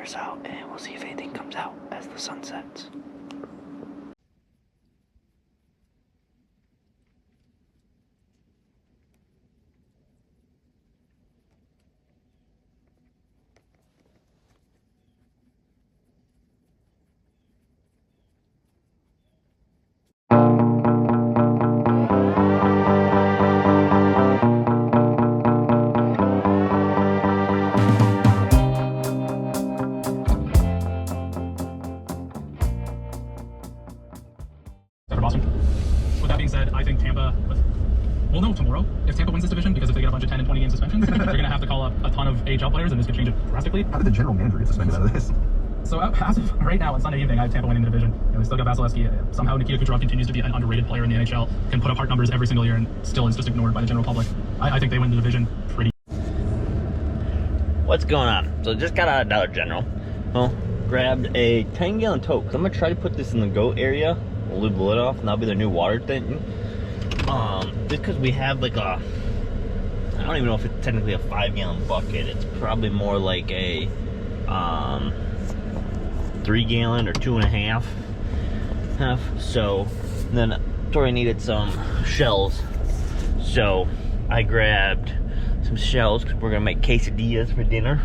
cameras out and we'll see if anything comes out as the sun sets. Boston. With that being said, I think Tampa, we'll know tomorrow if Tampa wins this division, because if they get a bunch of 10 and 20 game suspensions, they're going to have to call up a ton of AHL players, and this could change it drastically. How did the general manager get suspended out of this? So as of right now, on Sunday evening, I have Tampa winning the division. We still got Vasilevsky. Somehow Nikita Kucherov continues to be an underrated player in the NHL, can put up hard numbers every single year, and still is just ignored by the general public. I think they win the division pretty. What's going on? So just got out of Dollar General. Well, grabbed a 10-gallon tote. I'm gonna try to put this in the goat area. We'll leave the lid off, and that'll be the new water thing. Just because we have like a, I don't even know if it's technically a 5-gallon bucket. It's probably more like a 3-gallon or 2.5. So then Tori needed some shells, so I grabbed some shells because we're gonna make quesadillas for dinner.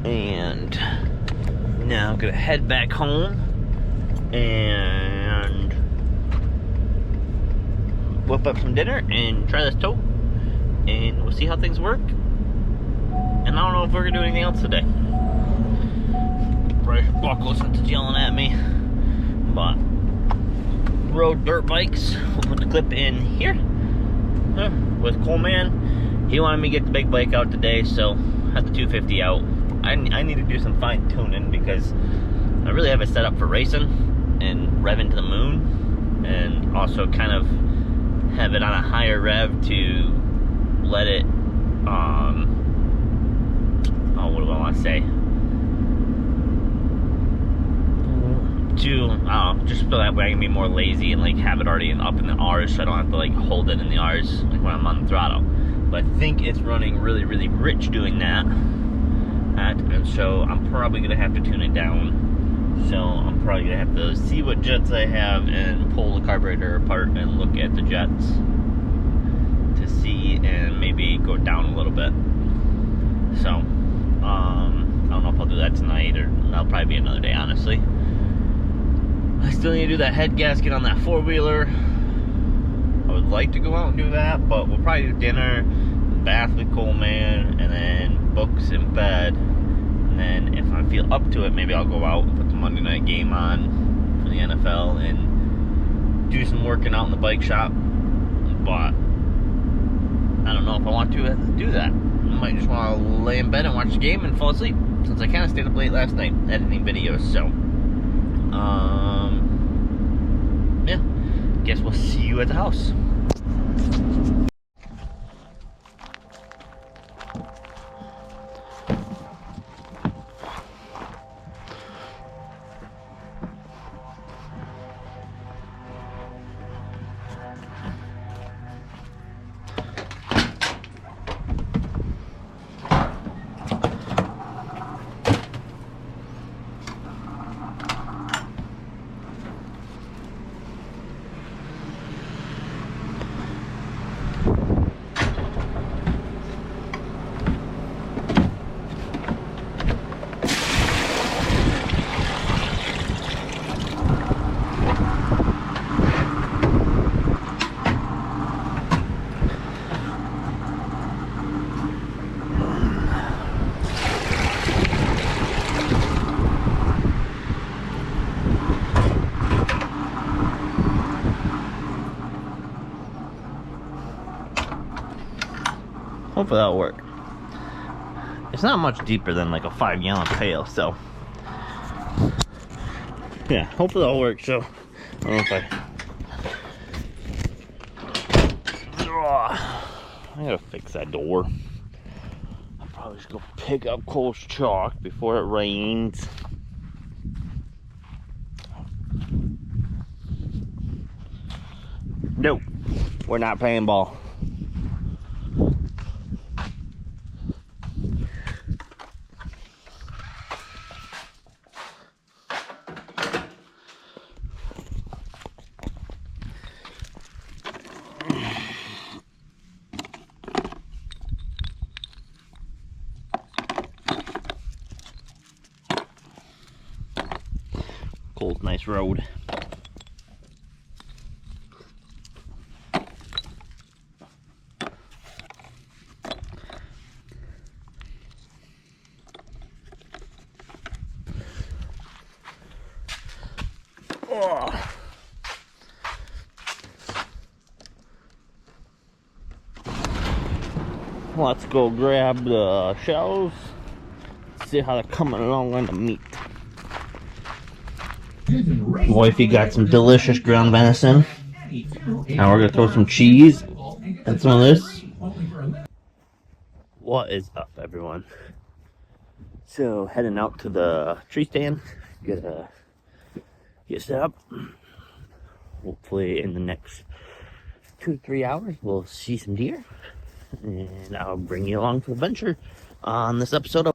And now I'm gonna head back home and whip up some dinner and try this tote, and we'll see how things work. And I don't know if we're gonna do anything else today. Probably should buckle since it's yelling at me. But road dirt bikes, we'll put the clip in here with Coleman. He wanted me to get the big bike out today, so I had the 250 out. I need to do some fine tuning because I really have it set up for racing and revving to the moon, and also kind of have it on a higher rev to let it what do I want to say, to just so that way I can be more lazy and like have it already up in the R's, so I don't have to like hold it in the R's like when I'm on the throttle. But I think it's running really rich doing that, and so I'm probably gonna have to tune it down. So I'm probably gonna have to see what jets I have and pull the carburetor apart and look at the jets to see, and maybe go down a little bit. So I don't know if I'll do that tonight, or that'll probably be another day, honestly. I still need to do that head gasket on that 4-wheeler. I would like to go out and do that, but we'll probably do dinner, bath with Coleman, and then books in bed. And then if I feel up to it, maybe I'll go out and put the Monday night game on for the NFL and do some working out in the bike shop. But I don't know if I want to do that. I might just want to lay in bed and watch the game and fall asleep, since I kind of stayed up late last night editing videos. So yeah, guess we'll see you at the house. Hopefully that'll work. It's not much deeper than like a 5-gallon pail, so yeah, hopefully that'll work. So I don't know if I gotta fix that door. I'll probably just go pick up Cole's chalk before it rains. Nope, we're not playing ball. cool, nice road. Oh. Let's go grab the shells, see how they're coming along on the meat. Wifey got some delicious ground venison. Now we're gonna throw some cheese and some of this. What is up, everyone? So heading out to the tree stand, gonna get set up. Hopefully in the next 2 to 3 hours we'll see some deer, and I'll bring you along to the adventure on this episode of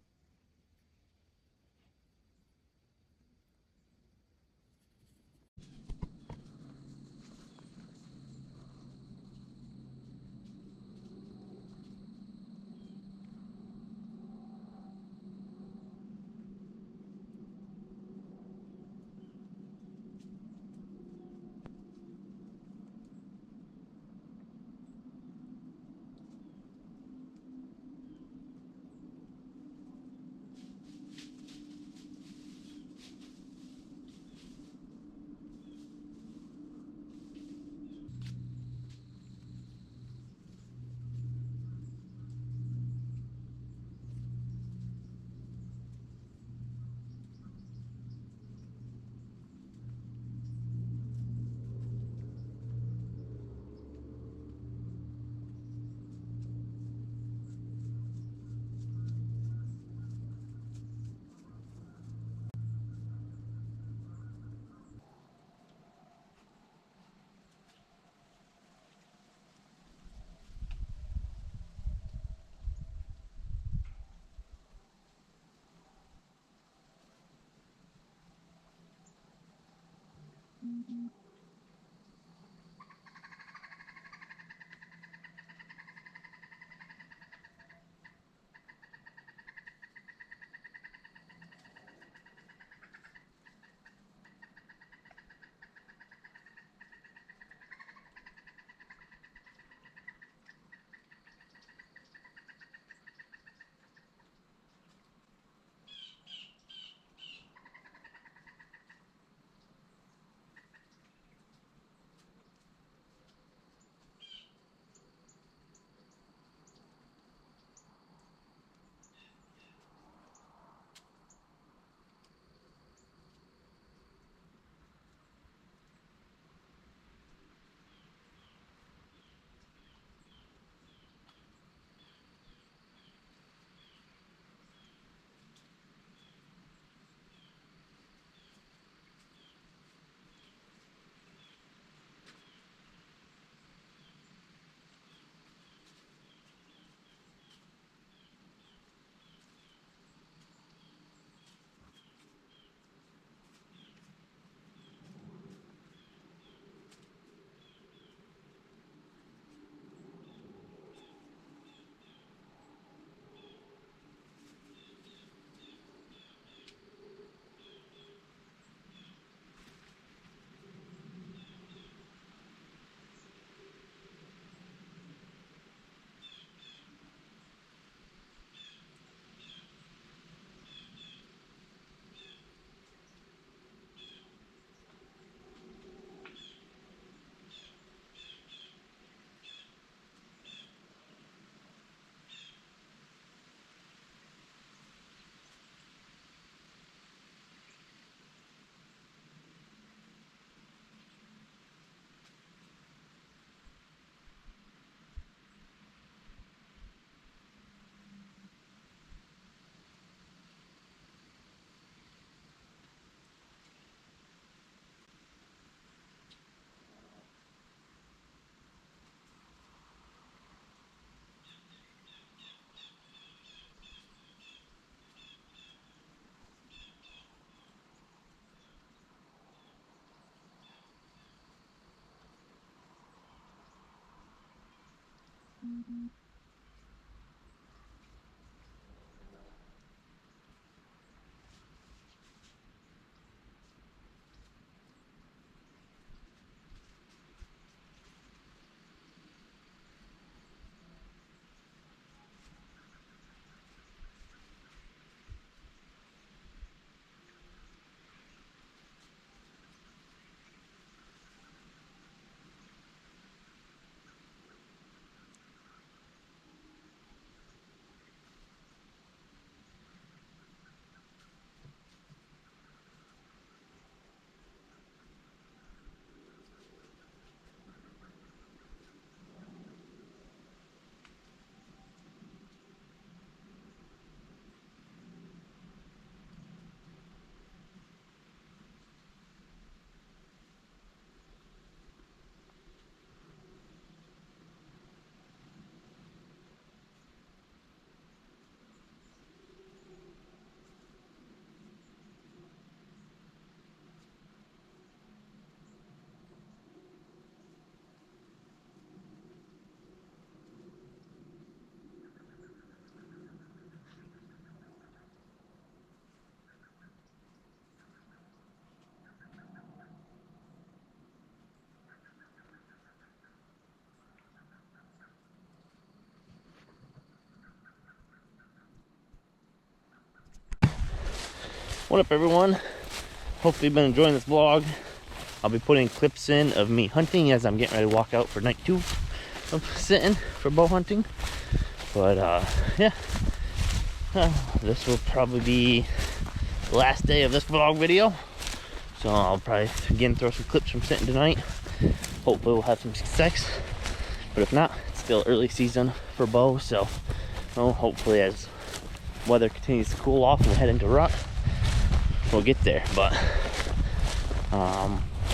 What up, everyone? Hopefully you've been enjoying this vlog. I'll be putting clips in of me hunting as I'm getting ready to walk out for night 2 of sitting for bow hunting. But yeah, this will probably be the last day of this vlog video. So I'll probably again throw some clips from sitting tonight. Hopefully we'll have some success. But if not, it's still early season for bow. So hopefully as weather continues to cool off and we head into rut, we'll get there. But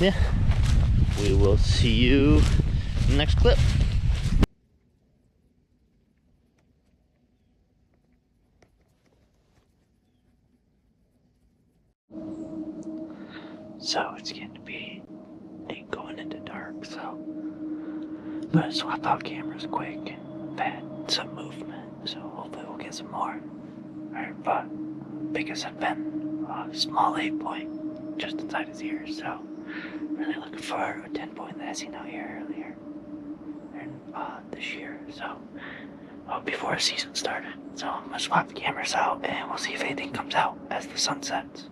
yeah, we will see you in the next clip. So it's getting to be going into dark, so I'm gonna swap out cameras quick and had some movement, so hopefully we'll get some more. Alright, but biggest had been a small 8-point just inside his ear, so really looking for a 10-point that I seen out here earlier this year, so before the season started. So I'm gonna swap the cameras out and we'll see if anything comes out as the sun sets.